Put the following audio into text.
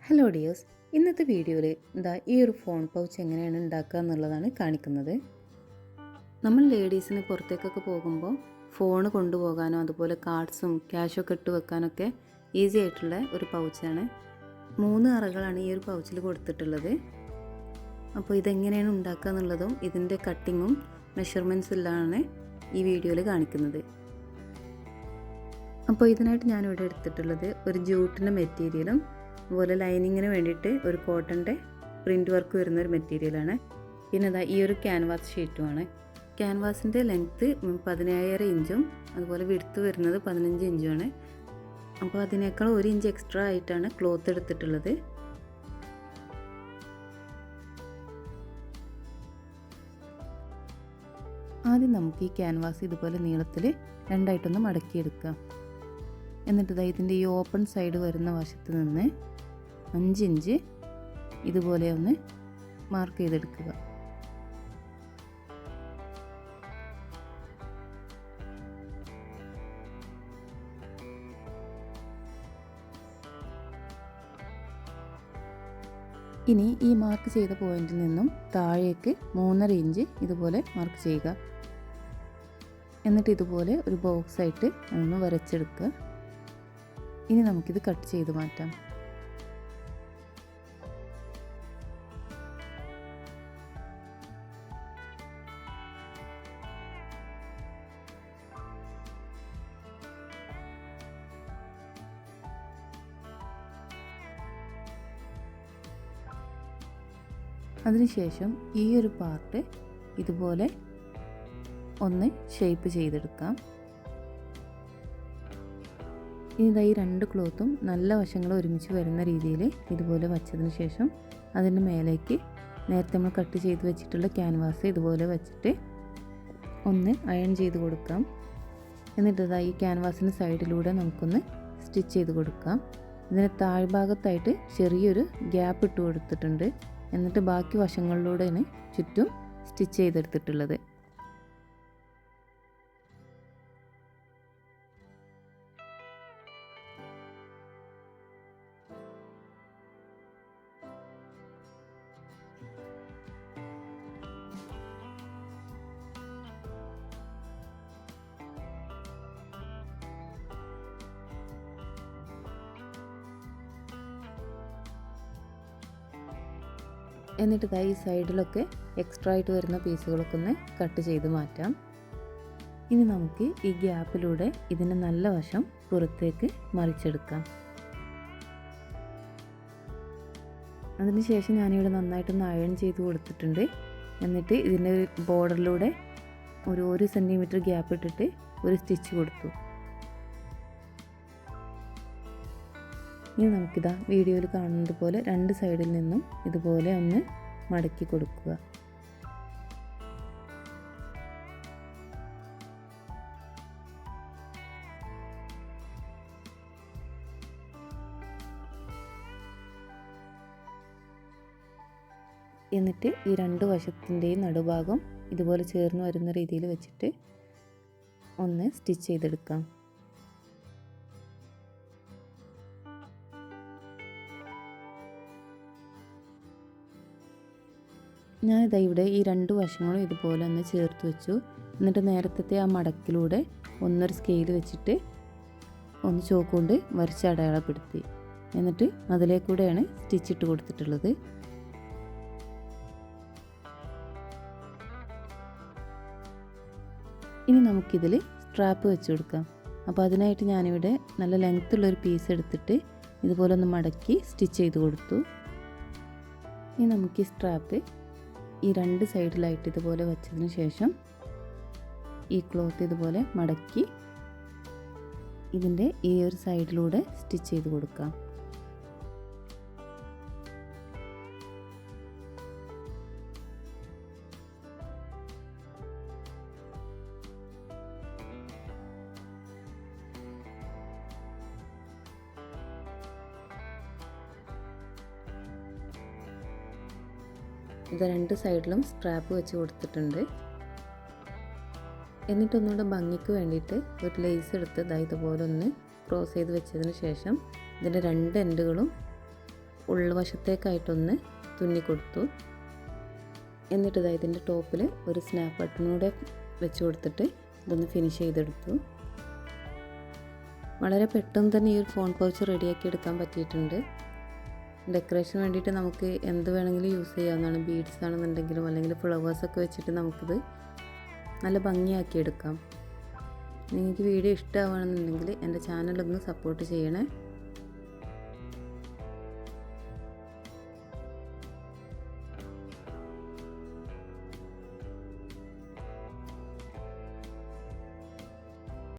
Hello dears, ഇന്നത്തെ വീഡിയോയിൽ ഈ ഒരു ഫോൺ പൗച്ച് എങ്ങനെയാണ് ഉണ്ടാക്കുക എന്നുള്ളതാണ് കാണിക്കുന്നത്. നമ്മൾ ലേഡീസിന് പുറത്തേക്കൊക്കെ പോകുമ്പോൾ ഫോൺ കൊണ്ടുപോകാനോ അതുപോലെ കാർഡ്സും ക്യാഷൊക്കെ ഇട്ട് വെക്കാനൊക്കെ ഈസി ആയിട്ടുള്ള ഒരു പൗച്ചാണ്. 3 അറകളാണ് ഈ ഒരു പൗച്ചിൽ കൊടുത്തിട്ടുള്ളത്. അപ്പോൾ ഇതെങ്ങനെയാണ് ഉണ്ടാക്കുക എന്നുള്ളതും ഇതിൻ്റെ കട്ടിങ്ങും മെഷർമെൻറ്റ്സ് എല്ലാമാണ് ഈ വീഡിയോയിൽ കാണിക്കുന്നത്. അപ്പോൾ ഇതിനായിട്ട് ഞാനിവിടെ എടുത്തിട്ടുള്ളത് ഒരു ജൂട്ടിൻ്റെ മെറ്റീരിയലും അതുപോലെ ലൈനിങ്ങിന് വേണ്ടിയിട്ട് ഒരു കോട്ടൻ്റെ പ്രിൻറ്റ് വർക്ക് വരുന്ന ഒരു മെറ്റീരിയലാണ്. പിന്നെ ഈ ഒരു ക്യാൻവാസ് ഷീറ്റുമാണ്. ക്യാൻവാസിൻ്റെ ലെങ്ത്ത് 17.5 ഇഞ്ചും അതുപോലെ വിഡ്ത്ത് വരുന്നത് 15 ഇഞ്ചുമാണ്. അപ്പോൾ അതിനേക്കാൾ 1 ഇഞ്ച് എക്സ്ട്രാ ആയിട്ടാണ് ക്ലോത്ത് എടുത്തിട്ടുള്ളത്. ആദ്യം നമുക്ക് ഈ ക്യാൻവാസ് ഇതുപോലെ നീളത്തിൽ രണ്ടായിട്ടൊന്ന് മടക്കിയെടുക്കാം. എന്നിട്ട് ഇതിൻ്റെ ഈ ഓപ്പൺ സൈഡ് വരുന്ന വശത്ത് നിന്ന് 5 ഇഞ്ച് ഇതുപോലെ ഒന്ന് മാർക്ക് ചെയ്തെടുക്കുക. ഇനി ഈ മാർക്ക് ചെയ്ത പോയിന്റിൽ നിന്നും താഴേക്ക് 3.5 ഇഞ്ച് ഇതുപോലെ മാർക്ക് ചെയ്യുക. എന്നിട്ട് ഇതുപോലെ ഒരു ബോക്സ് ആയിട്ട് ഒന്ന് വരച്ചെടുക്കുക. ഇനി നമുക്കിത് കട്ട് ചെയ്ത് മാറ്റാം. അതിനുശേഷം ഈ ഒരു പാർട്ട് ഇതുപോലെ ഒന്ന് ഷേപ്പ് ചെയ്തെടുക്കാം. ഇനി ഈ 2 ക്ലോത്തും നല്ല വശങ്ങൾ ഒരുമിച്ച് വരുന്ന രീതിയിൽ ഇതുപോലെ വച്ചതിന് ശേഷം അതിൻ്റെ മേലേക്ക് നേരത്തെ നമ്മൾ കട്ട് ചെയ്ത് വെച്ചിട്ടുള്ള ക്യാൻവാസ് ഇതുപോലെ വെച്ചിട്ട് ഒന്ന് അയൺ ചെയ്ത് കൊടുക്കാം. എന്നിട്ട് ഈ ക്യാൻവാസിൻ്റെ സൈഡിലൂടെ നമുക്കൊന്ന് സ്റ്റിച്ച് ചെയ്ത് കൊടുക്കാം. ഇതിന് താഴ്ഭാഗത്തായിട്ട് ചെറിയൊരു ഗ്യാപ്പ് ഇട്ട് കൊടുത്തിട്ടുണ്ട്. എന്നിട്ട് ബാക്കി വശങ്ങളിലൂടെയാണ് ചുറ്റും സ്റ്റിച്ച് ചെയ്തെടുത്തിട്ടുള്ളത്. എന്നിട്ട് ഈ സൈഡിലൊക്കെ എക്സ്ട്രാ ആയിട്ട് വരുന്ന പീസുകളൊക്കെ ഒന്ന് കട്ട് ചെയ്ത് മാറ്റാം. ഇനി നമുക്ക് ഈ ഗ്യാപ്പിലൂടെ ഇതിൻ്റെ നല്ല വശം പുറത്തേക്ക് മറിച്ചെടുക്കാം. അതിനുശേഷം ഞാനിവിടെ നന്നായിട്ടൊന്ന് അയൺ ചെയ്ത് കൊടുത്തിട്ടുണ്ട്. എന്നിട്ട് ഇതിൻ്റെ ബോർഡറിലൂടെ ഒരു 1 സെൻറ്റിമീറ്റർ ഗ്യാപ്പ് ഇട്ടിട്ട് ഒരു സ്റ്റിച്ച് കൊടുത്തു. ഇനി നമുക്കിതാ വീഡിയോയിൽ കാണുന്നത് പോലെ 2 സൈഡിൽ നിന്നും ഇതുപോലെ ഒന്ന് മടക്കി കൊടുക്കുക. എന്നിട്ട് ഈ 2 വശത്തിൻ്റെയും നടുഭാഗം ഇതുപോലെ ചേർന്ന് വരുന്ന രീതിയിൽ വെച്ചിട്ട് ഒന്ന് സ്റ്റിച്ച് ചെയ്തെടുക്കാം. ഞാനിതാ ഇവിടെ ഈ 2 വശങ്ങളും ഇതുപോലെ ഒന്ന് ചേർത്ത് വെച്ചു. എന്നിട്ട് നേരത്തെ ആ മടക്കിലൂടെ ഒന്നൊരു സ്കെയിൽ വെച്ചിട്ട് ഒന്ന് ചോക്ക് കൊണ്ട് വരച്ച് അടയാളപ്പെടുത്തി. എന്നിട്ട് അതിലേക്കൂടെയാണ് സ്റ്റിച്ച് ഇട്ട് കൊടുത്തിട്ടുള്ളത്. ഇനി നമുക്കിതിൽ സ്ട്രാപ്പ് വെച്ച് കൊടുക്കാം. അപ്പോൾ അതിനായിട്ട് ഞാനിവിടെ നല്ല ലെങ്ത്തുള്ളൊരു പീസ് എടുത്തിട്ട് ഇതുപോലെ ഒന്ന് മടക്കി സ്റ്റിച്ച് ചെയ്ത് കൊടുത്തു. ഇനി നമുക്ക് ഈ സ്ട്രാപ്പ് ഈ 2 സൈഡിലായിട്ട് ഇതുപോലെ വെച്ചതിന് ശേഷം ഈ ക്ലോത്ത് ഇതുപോലെ മടക്കി ഇതിൻ്റെ ഈ ഒരു സൈഡിലൂടെ സ്റ്റിച്ച് ചെയ്ത് കൊടുക്കാം. ഇത് 2 സൈഡിലും സ്ട്രാപ്പ് വെച്ച് കൊടുത്തിട്ടുണ്ട്. എന്നിട്ടൊന്നുകൂടെ ഭംഗിക്ക് വേണ്ടിയിട്ട് ഒരു ലേസ് എടുത്ത് ഇതുപോലെ ഒന്ന് ക്രോസ് ചെയ്ത് വെച്ചതിന് ശേഷം ഇതിൻ്റെ 2 എൻഡുകളും ഉൾവശത്തേക്കായിട്ടൊന്ന് തുന്നി കൊടുത്തു. എന്നിട്ട് ഇതിൻ്റെ ടോപ്പിൽ ഒരു സ്നാപ്പ് ബട്ടണൂടെ വെച്ച് കൊടുത്തിട്ട് ഇതൊന്ന് ഫിനിഷ് ചെയ്തെടുത്തു. വളരെ പെട്ടെന്ന് തന്നെ ഈ ഒരു ഫോൺ പൗച്ച് റെഡിയാക്കി എടുക്കാൻ പറ്റിയിട്ടുണ്ട്. ഡെക്കറേഷന് വേണ്ടിയിട്ട് നമുക്ക് എന്ത് വേണമെങ്കിലും യൂസ് ചെയ്യാവുന്നതാണ്. ബീഡ്സ് ആണെന്നുണ്ടെങ്കിലും അല്ലെങ്കിൽ ഫ്ലവേഴ്സൊക്കെ വെച്ചിട്ട് നമുക്കിത് നല്ല ഭംഗിയാക്കി എടുക്കാം. നിങ്ങൾക്ക് വീഡിയോ ഇഷ്ടമാവുകയാണെന്നുണ്ടെങ്കിൽ എൻ്റെ ചാനലൊന്ന് സപ്പോർട്ട് ചെയ്യണേ.